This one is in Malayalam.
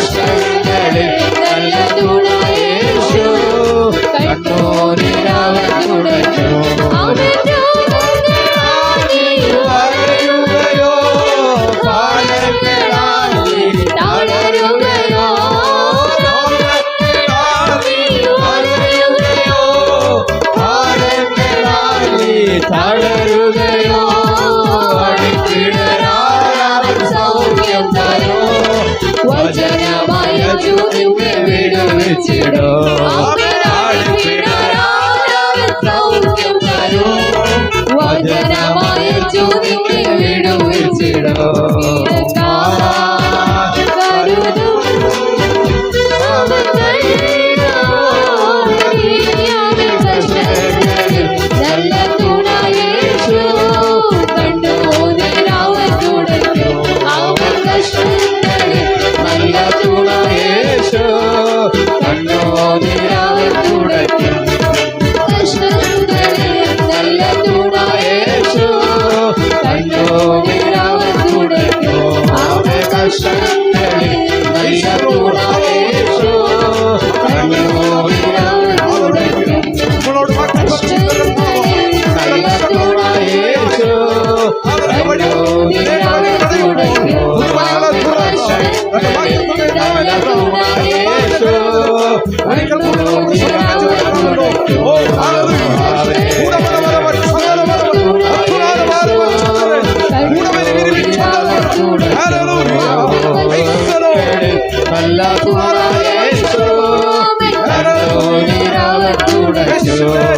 കഷ്ടങ്ങളിൽ നല്ല തുണ യേശു കണ്ണുനീരവൻ തുടയ്ക്കും. വളരുകയോ പാലങ്ങളാൽ നീ തളരുകയോ വളരുകയോ പാലങ്ങളാൽ നീ തളരുകയോ അടിക്കിടരാൻ സൗഖ്യം തരോ വചനമായ നിന്നെ വിടുവിച്ചിടോ സൗഖ്യം തരോ വചനമായ നിന്നെ വിടുവിച്ചിടോ നല്ല തുണ യേശു കണ്ണുനീരവൻ തുടയ്ക്കും. അവൻ കഷ്ടങ്ങളിൽ നല്ല തുണ യേശു കണ്ണുനീരവൻ തുടയ്ക്കും. കഷ്ടങ്ങളിൽ നല്ല തുണ യേശു കണ്ണുനീരവൻ തുടയ്ക്കും. അവൻ കഷ്ടങ്ങളിൽ നല്ല തുണ യേശു കണ്ണുനീരവൻ തുടയ്ക്കും. നല്ല തുണ യേശു കണ്ണുനീരവൻ തുടയ്ക്കും. നല്ല തുണ യേശു നല്ല തുണ യേശു കണ്ണുനീരവൻ തുടയ്ക്കും.